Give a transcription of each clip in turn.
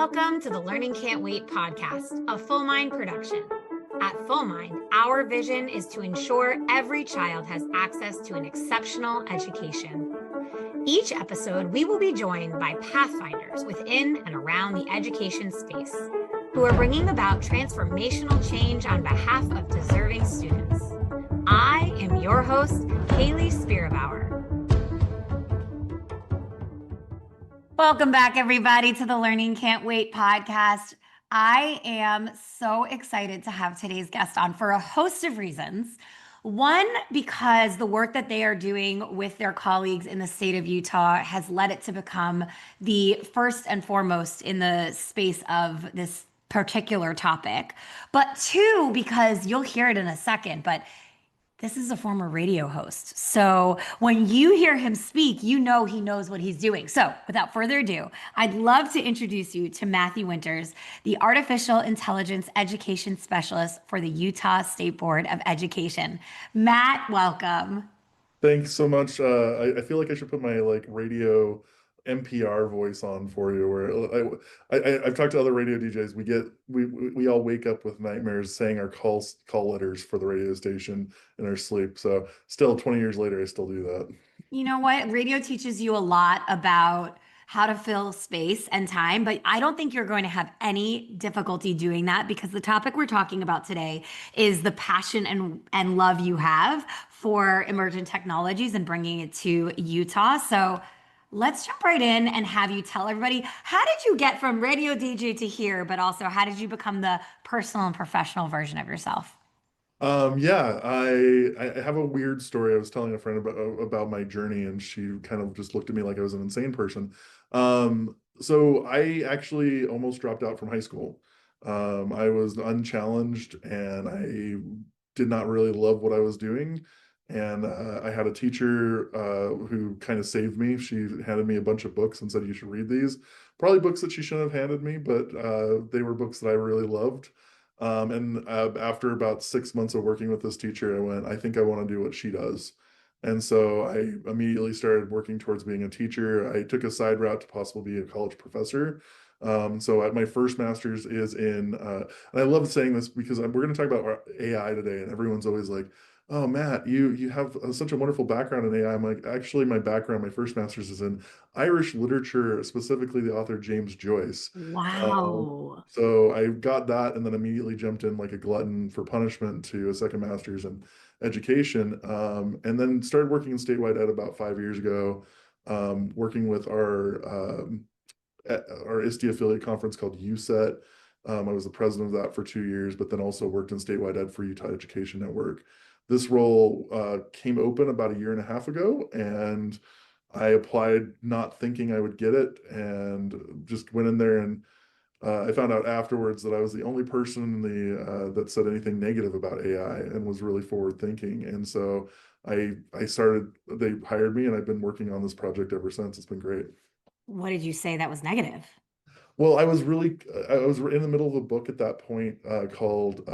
Welcome to the Learning Can't Wait podcast, a Full Mind production. At Full Mind, our vision is to ensure every child has access to an exceptional education. Each episode, we will be joined by pathfinders within and around the education space who are bringing about transformational change on behalf of deserving students. I am your host, Haley Spierbauer. Welcome back, everybody, to the Learning Can't Wait podcast. I am so excited to have today's guest on for a host of reasons. One, because the work that they are doing with their colleagues in the state of Utah has led it to become the first and foremost in the space of this particular topic. But two, because you'll hear it in a second, but this is a former radio host. So when you hear him speak, you know he knows what he's doing. So without further ado, I'd love to introduce you to Matthew Winters, the Artificial Intelligence Education Specialist for the Utah State Board of Education. Matt, welcome. Thanks so much. I feel like I should put my radio NPR voice on for you. I've talked to other radio DJs. We all wake up with nightmares saying our call letters for the radio station in our sleep. So still 20 years later, I still do that. You know what? Radio teaches you a lot about how to fill space and time, but I don't think you're going to have any difficulty doing that because the topic we're talking about today is the passion and love you have for emergent technologies and bringing it to Utah. So let's jump right in and have you tell everybody, how did you get from radio DJ to here, but also how did you become the personal and professional version of yourself? Yeah, I have a weird story. I was telling a friend about my journey, and she kind of just looked at me like I was an insane person. So I actually almost dropped out from high school. I was unchallenged, and I did not really love what I was doing. And I had a teacher who kind of saved me. She handed me a bunch of books and said, "You should read these." Probably books that she shouldn't have handed me, but they were books that I really loved. And after about 6 months of working with this teacher, I went, I think I want to do what she does. And so I immediately started working towards being a teacher. I took a side route to possibly be a college professor. So my first master's is and I love saying this because we're going to talk about AI today, and everyone's always like, "Oh, Matt, you have such a wonderful background in AI." I'm like, actually, my background, my first master's is in Irish literature, specifically the author James Joyce. Wow. So I got that and then immediately jumped in like a glutton for punishment to a second master's in education. And then started working in statewide ed about 5 years ago, working with our ISTE affiliate conference called USET. I was the president of that for 2 years, but then also worked in statewide ed for Utah Education Network. This role came open about a year and a half ago, and I applied not thinking I would get it, and just went in there, and I found out afterwards that I was the only person in the that said anything negative about AI and was really forward thinking. And so I started. They hired me, and I've been working on this project ever since. It's been great. What did you say that was negative? Well, I was in the middle of a book at that point called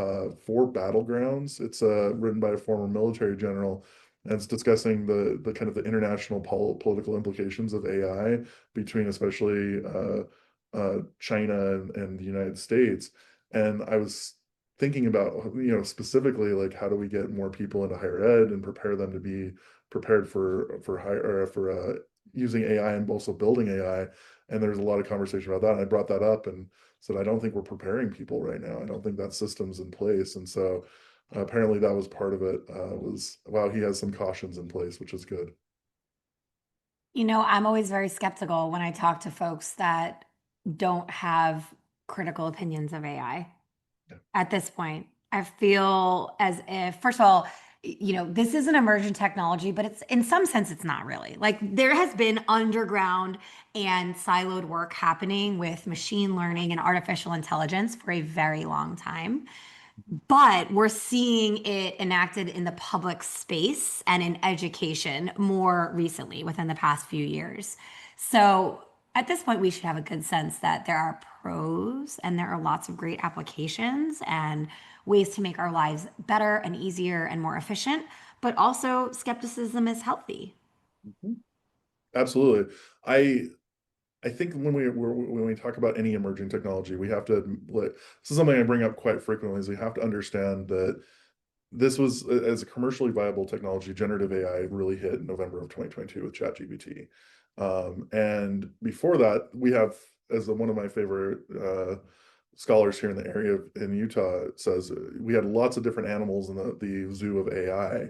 Four Battlegrounds. It's written by a former military general, and it's discussing the kind of the international political implications of AI between especially China and the United States. And I was thinking about, specifically like how do we get more people into higher ed and prepare them to be prepared for higher or for using AI and also building AI. And there's a lot of conversation about that. And I brought that up and said, I don't think we're preparing people right now. I don't think that system's in place. And so apparently that was part of it. Was wow, he has some cautions in place, which is good. You know, I'm always very skeptical when I talk to folks that don't have critical opinions of AI. Yeah. At this point, I feel as if, first of all, this is an emergent technology, but it's in some sense, it's not really. Like there has been underground and siloed work happening with machine learning and artificial intelligence for a very long time. But we're seeing it enacted in the public space and in education more recently within the past few years. So at this point, we should have a good sense that there are pros and there are lots of great applications and ways to make our lives better and easier and more efficient. But also, skepticism is healthy. Mhm. Absolutely. I I think when we talk about any emerging technology, we have to, like, this is something I bring up quite frequently, is we have to understand that this was, as a commercially viable technology, generative AI really hit in November of 2022 with ChatGPT. And before that, we have, as one of my favorite scholars here in the area in Utah says, we had lots of different animals in the zoo of AI.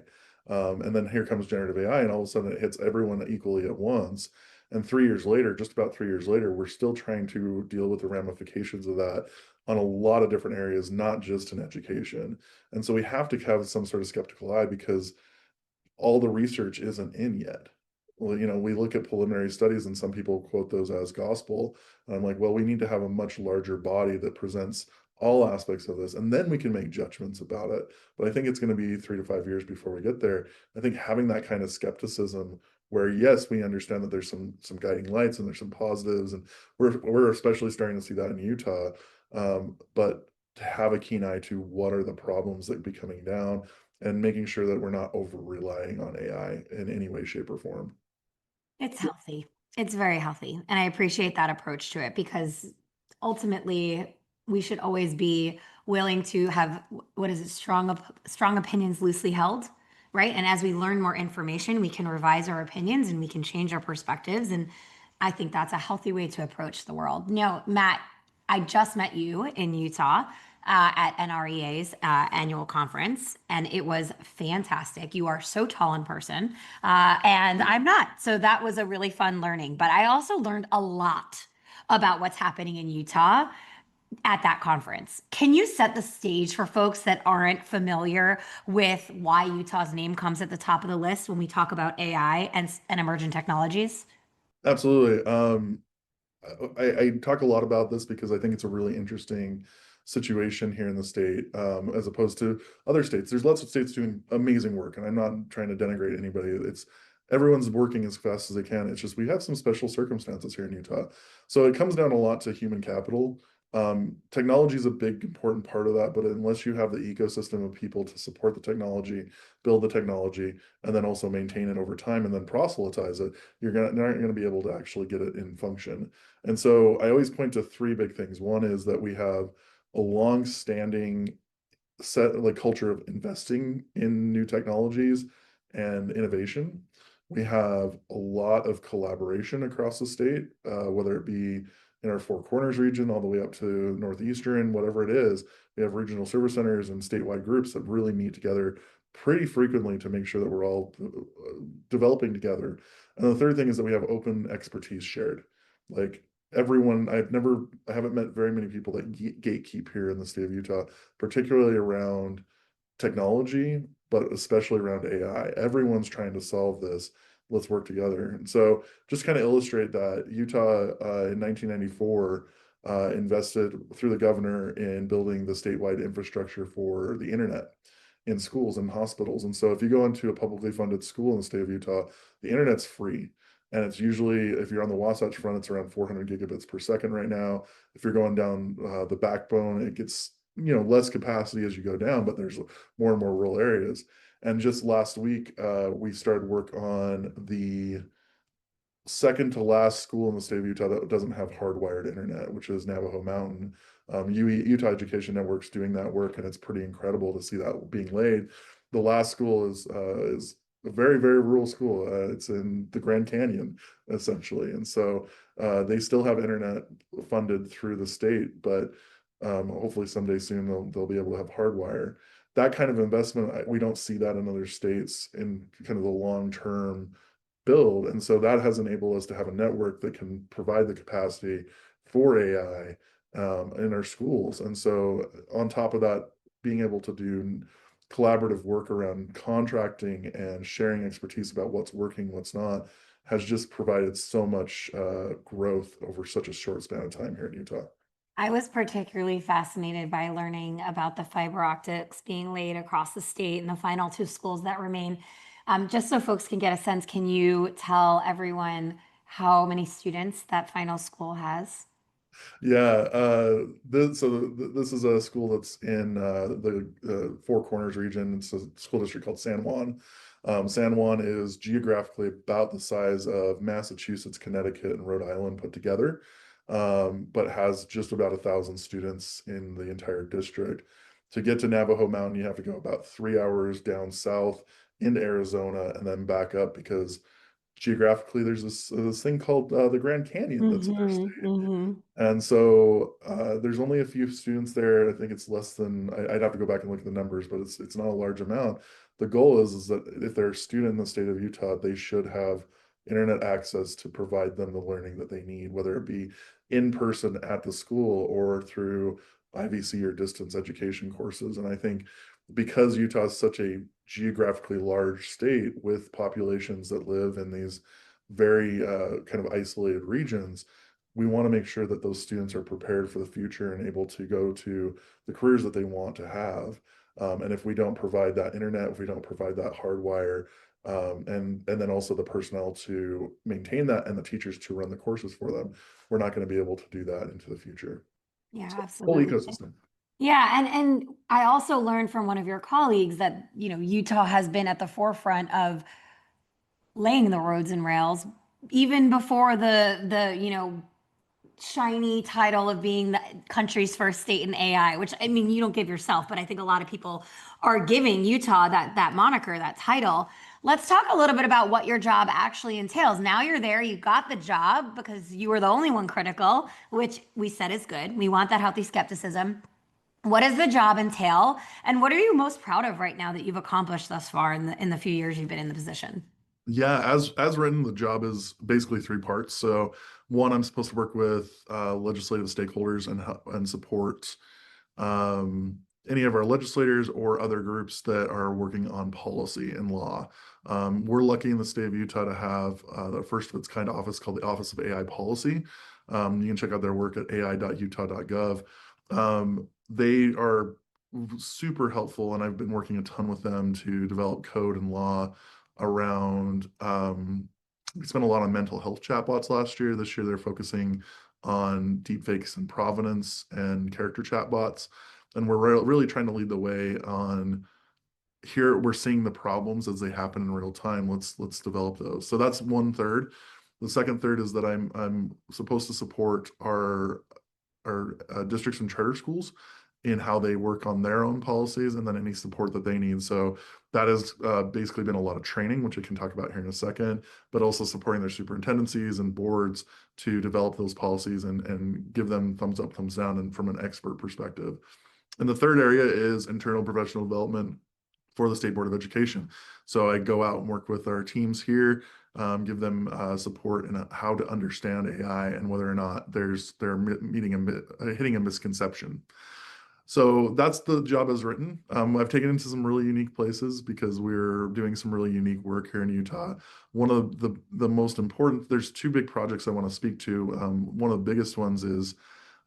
And then here comes generative AI, and all of a sudden it hits everyone equally at once. And 3 years later, just about 3 years later, we're still trying to deal with the ramifications of that on a lot of different areas, not just in education. And so we have to have some sort of skeptical eye because all the research isn't in yet. Well, we look at preliminary studies and some people quote those as gospel. And I'm like, well, we need to have a much larger body that presents all aspects of this, and then we can make judgments about it. But I think it's going to be 3 to 5 years before we get there. I think having that kind of skepticism where, yes, we understand that there's some guiding lights and there's some positives, and we're especially starting to see that in Utah. But to have a keen eye to what are the problems that be coming down, and making sure that we're not over relying on AI in any way, shape, or form. It's healthy. It's very healthy. And I appreciate that approach to it because ultimately we should always be willing to have what is it, strong opinions loosely held, right? And as we learn more information, we can revise our opinions and we can change our perspectives. And I think that's a healthy way to approach the world. No, Matt, I just met you in Utah at NREA's annual conference, and it was fantastic. You are so tall in person, and I'm not. So that was a really fun learning. But I also learned a lot about what's happening in Utah at that conference. Can you set the stage for folks that aren't familiar with why Utah's name comes at the top of the list when we talk about AI and emerging technologies? Absolutely. I talk a lot about this because I think it's a really interesting situation here in the state, as opposed to other states. There's lots of states doing amazing work, and I'm not trying to denigrate anybody. It's everyone's working as fast as they can. It's just we have some special circumstances here in Utah. So it comes down a lot to human capital. Technology is a big important part of that, but unless you have the ecosystem of people to support the technology, build the technology, and then also maintain it over time and then proselytize it, not going to be able to actually get it in function. And so I always point to three big things. One is that we have a long-standing set like culture of investing in new technologies and innovation. We have a lot of collaboration across the state, whether it be in our Four Corners region all the way up to Northeastern, whatever it is. We have regional service centers and statewide groups that really meet together pretty frequently to make sure that we're all developing together. And the third thing is that we have open expertise shared. Like everyone, I haven't met very many people that gatekeep here in the state of Utah, particularly around technology, but especially around AI. Everyone's trying to solve this. Let's work together. And so, just kind of illustrate that, Utah in 1994 invested through the governor in building the statewide infrastructure for the internet in schools and hospitals. And so, if you go into a publicly funded school in the state of Utah, the internet's free. And it's usually, if you're on the Wasatch Front, it's around 400 gigabits per second right now. If you're going down the backbone, it gets less capacity as you go down, but there's more and more rural areas. And just last week, we started work on the second to last school in the state of Utah that doesn't have hardwired internet, which is Navajo Mountain. Utah Education Network's doing that work, and it's pretty incredible to see that being laid. The last school is a very, very rural school. It's in the Grand Canyon, essentially. And so they still have internet funded through the state, but hopefully someday soon they'll be able to have hardwire. That kind of investment, we don't see that in other states in kind of the long term build. And so that has enabled us to have a network that can provide the capacity for AI in our schools. And so on top of that, being able to do collaborative work around contracting and sharing expertise about what's working, what's not, has just provided so much growth over such a short span of time here in Utah. I was particularly fascinated by learning about the fiber optics being laid across the state and the final two schools that remain. Just so folks can get a sense, can you tell everyone how many students that final school has? Yeah, this is a school that's in the Four Corners region. It's a school district called San Juan. San Juan is geographically about the size of Massachusetts, Connecticut, and Rhode Island put together, but has just about 1,000 students in the entire district. To get to Navajo Mountain, you have to go about 3 hours down south into Arizona and then back up because geographically there's this thing called the Grand Canyon that's in our Mm-hmm, state. mm-hmm. And so there's only a few students there. I think it's less than I'd have to go back and look at the numbers, but it's not a large amount. The goal is that if they're a student in the state of Utah, they should have internet access to provide them the learning that they need, whether it be in person at the school or through IVC or distance education courses. And I think because Utah is such a geographically large state with populations that live in these very kind of isolated regions, we want to make sure that those students are prepared for the future and able to go to the careers that they want to have. And if we don't provide that internet, if we don't provide that hardwire, and then also the personnel to maintain that and the teachers to run the courses for them, we're not going to be able to do that into the future. Yeah, So whole absolutely. ecosystem. Yeah, and I also learned from one of your colleagues that, Utah has been at the forefront of laying the roads and rails even before the shiny title of being the country's first state in AI, which I mean you don't give yourself, but I think a lot of people are giving Utah that moniker, that title. Let's talk a little bit about what your job actually entails. Now you're there, you got the job because you were the only one critical, which we said is good. We want that healthy skepticism. What does the job entail, and what are you most proud of right now that you've accomplished thus far in the few years you've been in the position? Yeah, as written, the job is basically three parts. So one, I'm supposed to work with legislative stakeholders and support um, any of our legislators or other groups that are working on policy and law. We're lucky in the state of Utah to have the first of its kind office called the Office of AI Policy. You can check out their work at ai.utah.gov. They are super helpful, and I've been working a ton with them to develop code and law around. We spent a lot on mental health chatbots last year. This year, they're focusing on deepfakes and provenance and character chatbots. And we're really trying to lead the way on here. We're seeing the problems as they happen in real time. Let's develop those. So that's one third. The second third is that I'm supposed to support our districts and charter schools in how they work on their own policies and then any support that they need. So that has basically been a lot of training, which I can talk about here in a second, but also supporting their superintendencies and boards to develop those policies and give them thumbs up, thumbs down, and from an expert perspective. And the third area is internal professional development for the State Board of Education. So I go out and work with our teams here, give them support in how to understand AI and whether or not they're hitting a misconception. So that's the job as written. I've taken it to some really unique places because we're doing some really unique work here in Utah. One of the most important, there's two big projects I want to speak to. One of the biggest ones is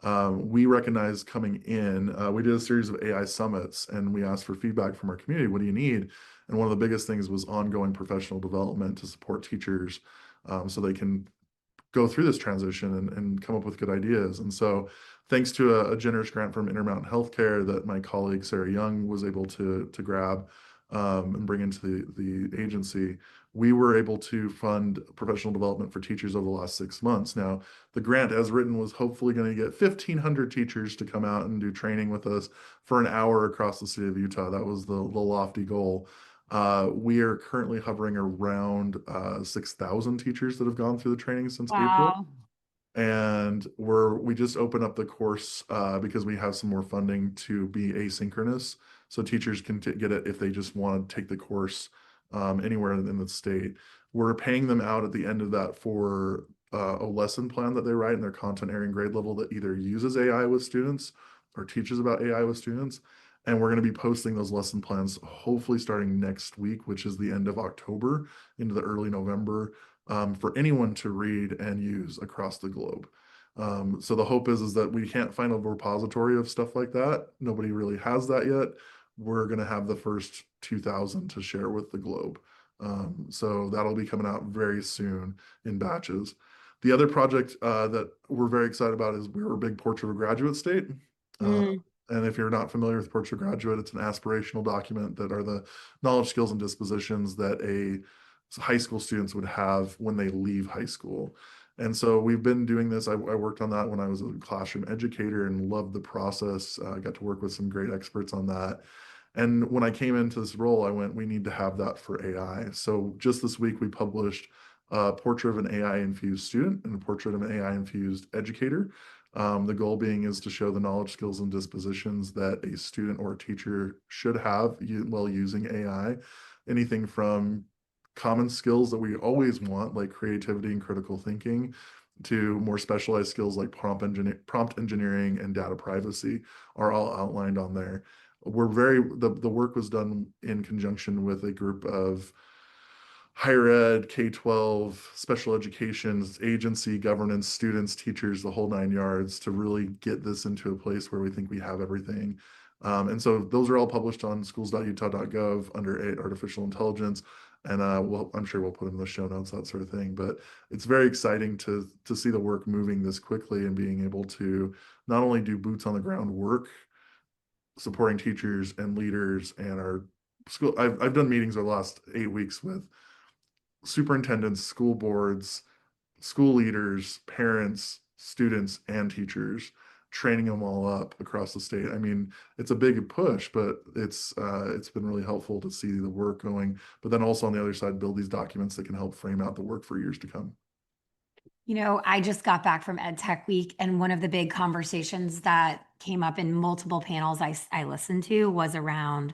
we recognized coming in, we did a series of AI summits and we asked for feedback from our community. What do you need? And one of the biggest things was ongoing professional development to support teachers so they can go through this transition and come up with good ideas. And so, thanks to a generous grant from Intermountain Healthcare that my colleague Sarah Young was able to grab and bring into the agency, we were able to fund professional development for teachers over the last 6 months. Now, the grant, as written, was hopefully going to get 1,500 teachers to come out and do training with us for an hour across the state of Utah. That was the lofty goal. We are currently hovering around 6,000 teachers that have gone through the training since April. Wow. And we just opened up the course because we have some more funding to be asynchronous. So teachers can get it if they just want to take the course anywhere in the state. We're paying them out at the end of that for a lesson plan that they write in their content area and grade level that either uses AI with students or teaches about AI with students. And we're going to be posting those lesson plans hopefully starting next week, which is the end of October into the early November, for anyone to read and use across the globe. So the hope is that we can't find a repository of stuff like that. Nobody really has that yet. We're going to have the first 2,000 to share with the globe. So that'll be coming out very soon in batches. The other project that we're very excited about is we're a big Portrait of a Graduate State. Uh, Mm. And if you're not familiar with Portrait Graduate, it's an aspirational document that are the knowledge, skills, and dispositions that a high school students would have when they leave high school. And so we've been doing this. I worked on that when I was a classroom educator and loved the process. I got to work with some great experts on that. And when I came into this role, I went, we need to have that for AI. So just this week, we published a portrait of an AI-infused student and a portrait of an AI-infused educator. The goal being is to show the knowledge, skills, and dispositions that a student or a teacher should have while using AI. Anything from common skills that we always want, like creativity and critical thinking, to more specialized skills like prompt engineering and data privacy are all outlined on there. The work was done in conjunction with a group of higher ed, K-12, special education, agency, governance, students, teachers, the whole nine yards to really get this into a place where we think we have everything. And so those are all published on schools.utah.gov under artificial intelligence. And I'm sure we'll put them in the show notes, that sort of thing. But it's very exciting to see the work moving this quickly and being able to not only do boots on the ground work, supporting teachers and leaders and our school. I've done meetings over the last 8 weeks with superintendents, school boards, school leaders, parents, students, and teachers, training them all up across the state. I mean, it's a big push, but it's been really helpful to see the work going. But then also on the other side, build these documents that can help frame out the work for years to come. I just got back from Ed Tech Week, and one of the big conversations that came up in multiple panels I listened to was around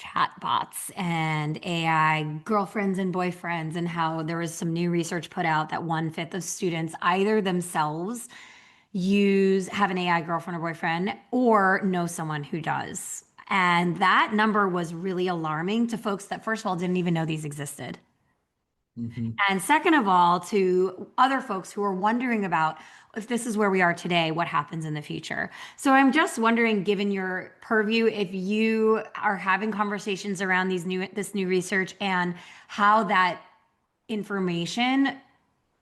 chatbots and AI girlfriends and boyfriends, and how there was some new research put out that one fifth of students either themselves have an AI girlfriend or boyfriend or know someone who does. And that number was really alarming to folks that, first of all, didn't even know these existed. Mhm. And second of all, to other folks who are wondering about if this is where we are today, what happens in the future. So I'm just wondering, given your purview, if you are having conversations around this new research and how that information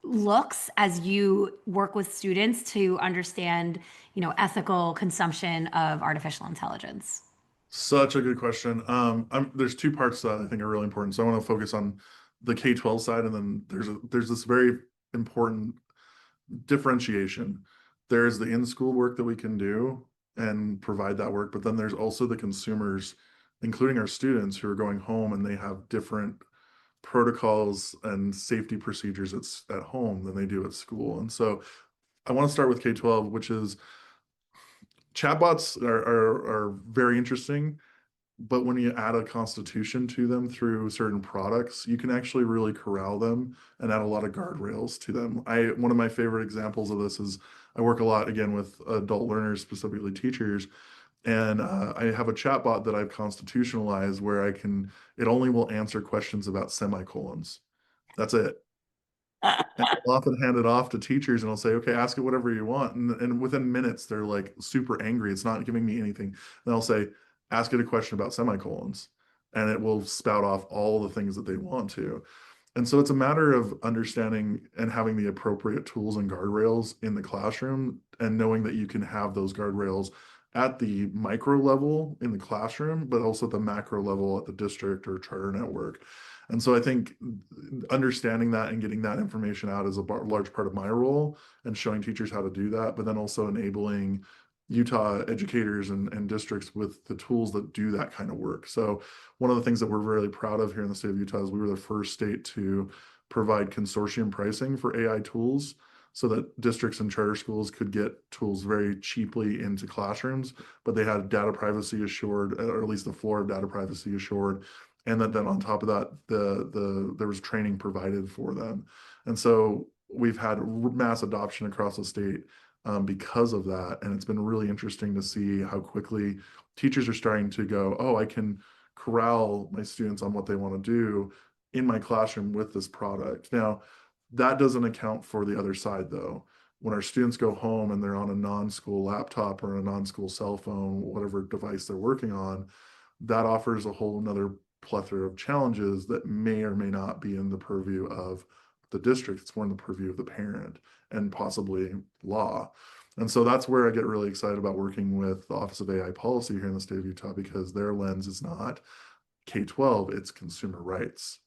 looks as you work with students to understand, ethical consumption of artificial intelligence. Such a good question. There's two parts that I think are really important. So I want to focus on the K-12 side, and then there's this very important differentiation. There's the in-school work that we can do and provide that work, but then there's also the consumers, including our students who are going home and they have different protocols and safety procedures at home than they do at school. And so I want to start with K-12, which is chatbots are very interesting, but when you add a constitution to them through certain products, you can actually really corral them and add a lot of guardrails to them. One of my favorite examples of this is I work a lot again with adult learners, specifically teachers, and I have a chatbot that I've constitutionalized where it only will answer questions about semicolons. That's it. And I'll often hand it off to teachers and I'll say, okay, ask it whatever you want. And within minutes, they're like super angry. It's not giving me anything. Then I'll say, ask it a question about semicolons. And it will spout off all the things that they want to. And so it's a matter of understanding and having the appropriate tools and guardrails in the classroom and knowing that you can have those guardrails at the micro level in the classroom, but also at the macro level at the district or charter network. And so I think understanding that and getting that information out is a large part of my role and showing teachers how to do that, but then also enabling Utah educators and districts with the tools that do that kind of work. So one of the things that we're really proud of here in the state of Utah is we were the first state to provide consortium pricing for AI tools so that districts and charter schools could get tools very cheaply into classrooms, but they had data privacy assured, or at least the floor of data privacy assured. And then on top of that, there was training provided for them. And so we've had mass adoption across the state because of that. And it's been really interesting to see how quickly teachers are starting to go, oh, I can corral my students on what they want to do in my classroom with this product. Now, that doesn't account for the other side, though. When our students go home and they're on a non-school laptop or a non-school cell phone, whatever device they're working on, that offers a whole another plethora of challenges that may or may not be in the purview of the district. It's more in the purview of the parent and possibly law. And so that's where I get really excited about working with the Office of AI Policy here in the state of Utah, because their lens is not K-12, it's consumer rights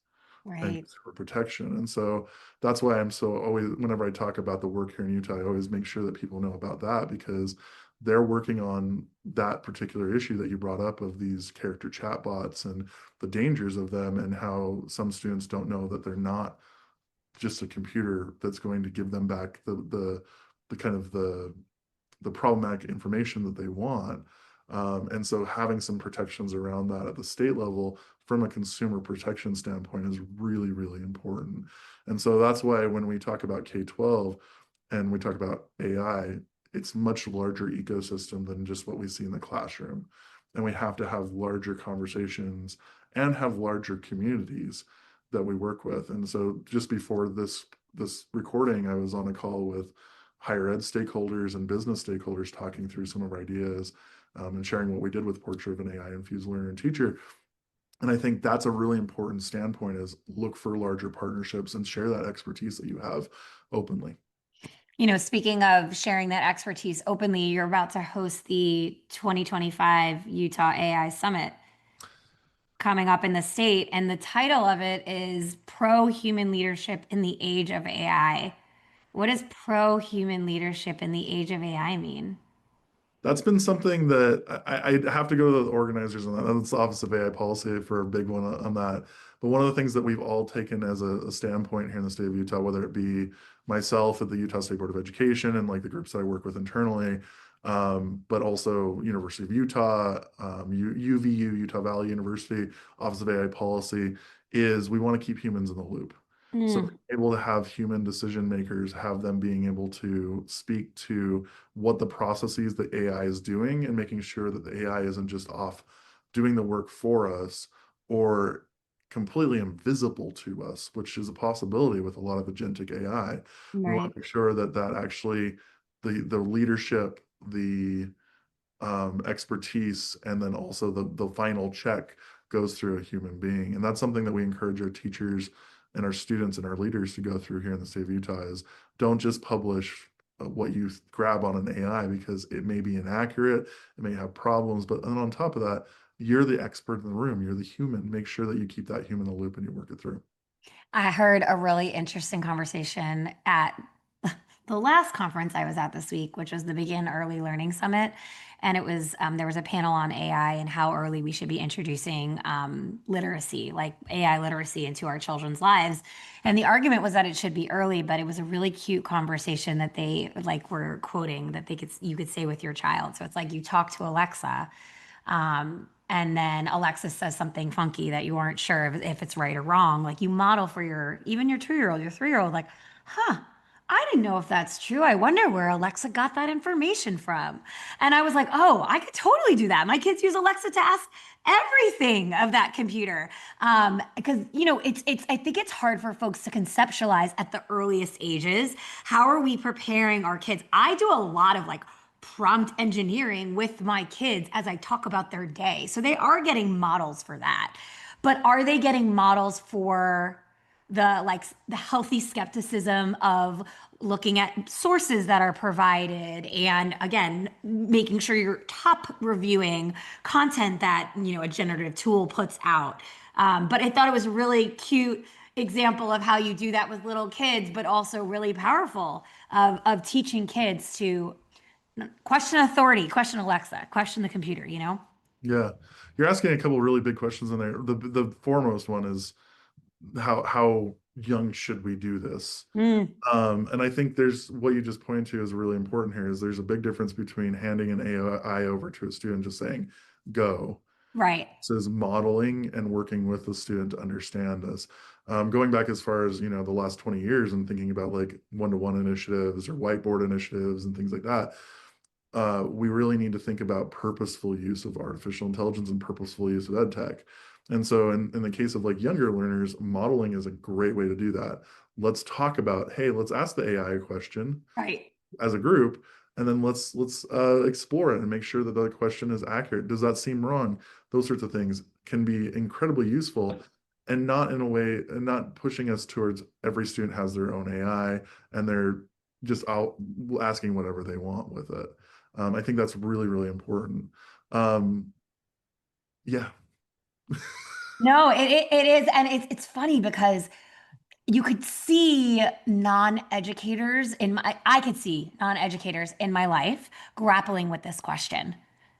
and Right. consumer protection. And so that's why I'm so always, whenever I talk about the work here in Utah, I always make sure that people know about that, because they're working on that particular issue that you brought up of these character chatbots and the dangers of them, and how some students don't know that they're not just a computer that's going to give them back the kind of the problematic information that they want. And so having some protections around that at the state level from a consumer protection standpoint is really, really important. And so that's why when we talk about K-12 and we talk about AI, it's much larger ecosystem than just what we see in the classroom. And we have to have larger conversations and have larger communities that we work with. And so just before this recording, I was on a call with higher ed stakeholders and business stakeholders talking through some of our ideas, and sharing what we did with Portrait of an AI-infused learner and teacher. And I think that's a really important standpoint, is look for larger partnerships and share that expertise that you have openly. Speaking of sharing that expertise openly, you're about to host the 2025 Utah AI Summit coming up in the state, and the title of it is Pro Human Leadership in the Age of AI. What does pro human leadership in the age of AI mean? That's been something that I have to go to the organizers on that. That's the Office of AI Policy for a big one on that. But one of the things that we've all taken as a standpoint here in the state of Utah, whether it be myself at the Utah State Board of Education and like the groups that I work with internally, but also University of Utah, UVU, Utah Valley University, Office of AI Policy, is we want to keep humans in the loop. So Mm, able to have human decision makers, have them being able to speak to what the processes that AI is doing, and making sure that the AI isn't just off doing the work for us or completely invisible to us, which is a possibility with a lot of agentic AI. We want right. to make sure that that actually the leadership, the expertise, and then also the final check goes through a human being. And that's something that we encourage our teachers and our students and our leaders to go through here in the state of Utah, is don't just publish what you grab on an AI, because it may be inaccurate, it may have problems, but then on top of that, you're the expert in the room, you're the human. Make sure that you keep that human in the loop and you work it through. I heard a really interesting conversation at the last conference I was at this week, which was the Begin Early Learning Summit. And it was, there was a panel on AI and how early we should be introducing literacy, like AI literacy, into our children's lives. And the argument was that it should be early, but it was a really cute conversation that they like were quoting that you could say with your child. So it's like you talk to Alexa, and then Alexa says something funky that you aren't sure if it's right or wrong. Like you model for even your 2 year old, your 3 year old, like, huh, I didn't know if that's true. I wonder where Alexa got that information from. And I was like, oh, I could totally do that. My kids use Alexa to ask everything of that computer. Because I think it's hard for folks to conceptualize at the earliest ages. How are we preparing our kids? I do a lot of like prompt engineering with my kids as I talk about their day. So they are getting models for that. But are they getting models for the healthy skepticism of looking at sources that are provided, and again making sure you're top reviewing content that a generative tool puts out? But I thought it was a really cute example of how you do that with little kids, but also really powerful of teaching kids to question authority, question Alexa, question the computer. Yeah, you're asking a couple of really big questions in there. The foremost one is how young should we do this? Mm, And I think there's what you just pointed to is really important here, is there's a big difference between handing an AI over to a student just saying go. right. This is modeling and working with the student to understand this. Going back as far as the last 20 years and thinking about like one-to-one initiatives or whiteboard initiatives and things like that, we really need to think about purposeful use of artificial intelligence and purposeful use of ed tech. And so in the case of like younger learners, modeling is a great way to do that. Let's talk about, hey, let's ask the AI a question Right. as a group, and then let's explore it and make sure that the question is accurate. Does that seem wrong? Those sorts of things can be incredibly useful, and not in a way, and not pushing us towards every student has their own AI and they're just out asking whatever they want with it. I think that's really, really important. Um, yeah. No, it is. And it's funny because you could see non-educators in my, I could see non-educators in my life grappling with this question.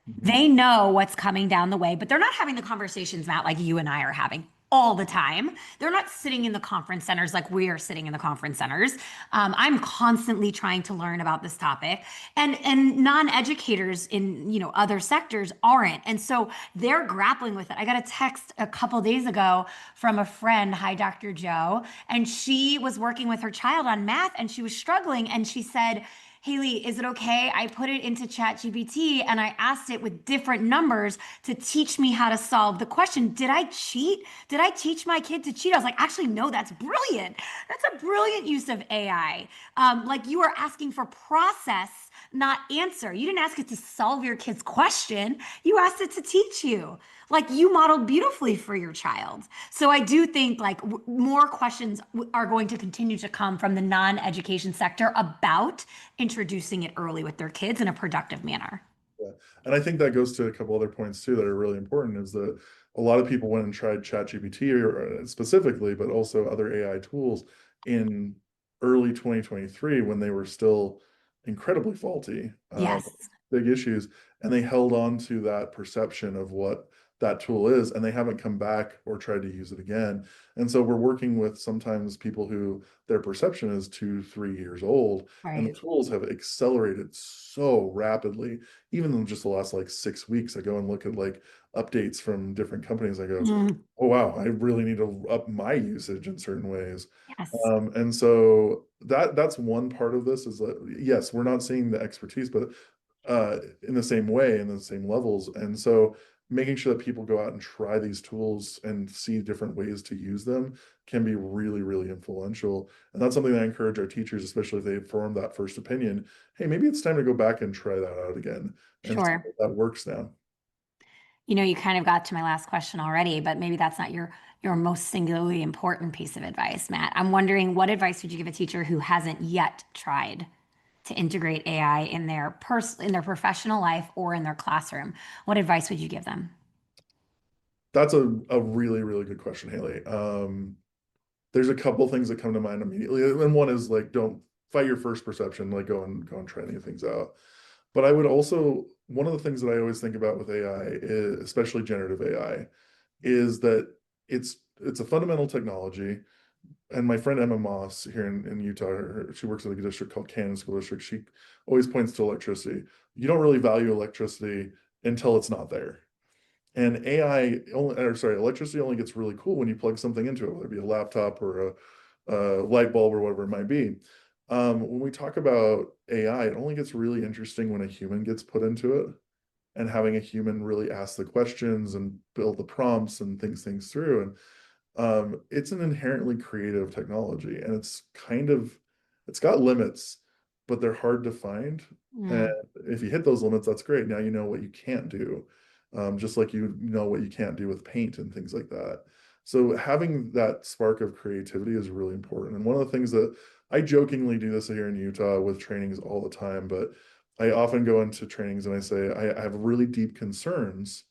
Mhm. They know what's coming down the way, but they're not having the conversations, Matt, like you and I are having all the time. They're not sitting in the conference centers like we are sitting in the conference centers. I'm constantly trying to learn about this topic, and non-educators in other sectors aren't, and so they're grappling with it. I got a text a couple days ago from a friend, hi Dr. Joe, and she was working with her child on math, and she was struggling, and she said, Haley, is it okay? I put it into ChatGPT and I asked it with different numbers to teach me how to solve the question. Did I cheat? Did I teach my kid to cheat? I was like, actually, no, that's brilliant. That's a brilliant use of AI. Like you are asking for process, not answer. You didn't ask it to solve your kid's question. You asked it to teach you. Like you modeled beautifully for your child. So I do think like more questions are going to continue to come from the non-education sector about introducing it early with their kids in a productive manner. Yeah. And I think that goes to a couple other points too that are really important is that a lot of people went and tried ChatGPT or specifically, but also other AI tools in early 2023 when they were still incredibly faulty, Yes, big issues, and they held on to that perception of what that tool is, and they haven't come back or tried to use it again. And so we're working with sometimes people who their perception is 2, 3 years old, and the right. tools have accelerated so rapidly even in just the last like 6 weeks, I go and look at like updates from different companies. I go, Mm, oh wow, I really need to up my usage in certain ways. yes, And so that's one part of this is that yes, we're not seeing the expertise, but in the same way, in the same levels. And so making sure that people go out and try these tools and see different ways to use them can be really, really influential. And that's something that I encourage our teachers, especially if they form that first opinion. Hey, maybe it's time to go back and try that out again and see sure. if that works now. You kind of got to my last question already, but maybe that's not your most singularly important piece of advice, Matt. I'm wondering what advice would you give a teacher who hasn't yet tried to integrate AI in their in their professional life or in their classroom? What advice would you give them? That's a really, really good question, Haley. There's a couple things that come to mind immediately. And one is like, don't fight your first perception, like go and try new things out. But I would also, one of the things that I always think about with AI, is, especially generative AI, is that it's a fundamental technology. And my friend Emma Moss here in Utah, she works at a district called Cannon School District. She always points to electricity. You don't really value electricity until it's not there. And AI only, or sorry, electricity only gets really cool when you plug something into it, whether it be a laptop or a light bulb or whatever it might be. When we talk about AI, it only gets really interesting when a human gets put into it and having a human really ask the questions and build the prompts and things through. And it's an inherently creative technology, and it's got limits, but they're hard to find. And Mm, if you hit those limits, that's great. Now you know what you can't do, just like you know what you can't do with paint and things like that. So having that spark of creativity is really important. And one of the things that I jokingly do this here in Utah with trainings all the time, but I often go into trainings and I say I have really deep concerns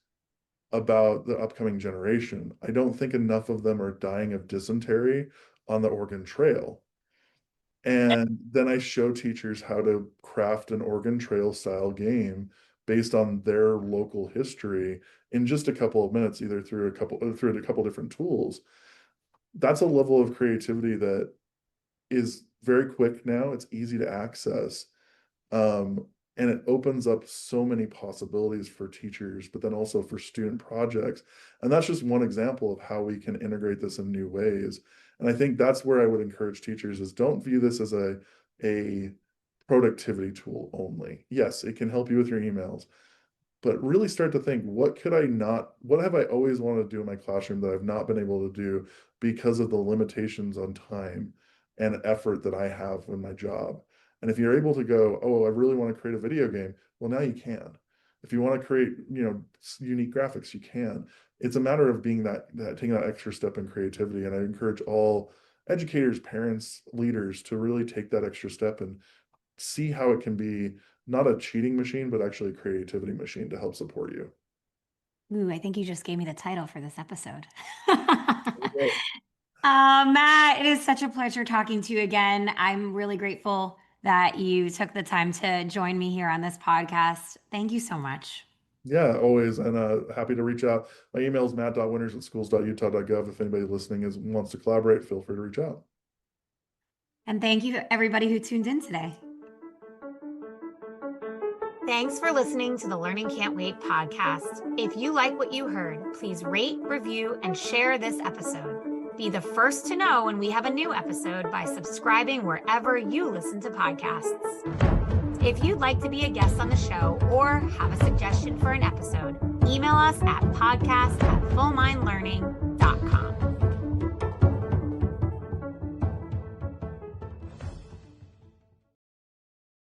about the upcoming generation. I don't think enough of them are dying of dysentery on the Oregon Trail. And then I show teachers how to craft an Oregon Trail style game based on their local history in just a couple of minutes, either through a couple different tools. That's a level of creativity that is very quick now. It's easy to access. Um, and it opens up so many possibilities for teachers, but then also for student projects. And that's just one example of how we can integrate this in new ways. And I think that's where I would encourage teachers is don't view this as a productivity tool only. Yes, it can help you with your emails, but really start to think, what have I always wanted to do in my classroom that I've not been able to do because of the limitations on time and effort that I have in my job. And if you're able to go, oh, I really want to create a video game, well, now you can. If you want to create, unique graphics, you can. It's a matter of being that taking that extra step in creativity. And I encourage all educators, parents, leaders to really take that extra step and see how it can be not a cheating machine, but actually a creativity machine to help support you. Ooh, I think you just gave me the title for this episode. Yeah. Matt, it is such a pleasure talking to you again. I'm really grateful that you took the time to join me here on this podcast. Thank you so much. Yeah, always. And happy to reach out. My email is matt.winters@schools.utah.gov. If anybody listening wants to collaborate, feel free to reach out. And thank you to everybody who tuned in today. Thanks for listening to the Learning Can't Wait podcast. If you like what you heard, please rate, review, and share this episode. Be the first to know when we have a new episode by subscribing wherever you listen to podcasts. If you'd like to be a guest on the show or have a suggestion for an episode, email us at podcast@fullmindlearning.com.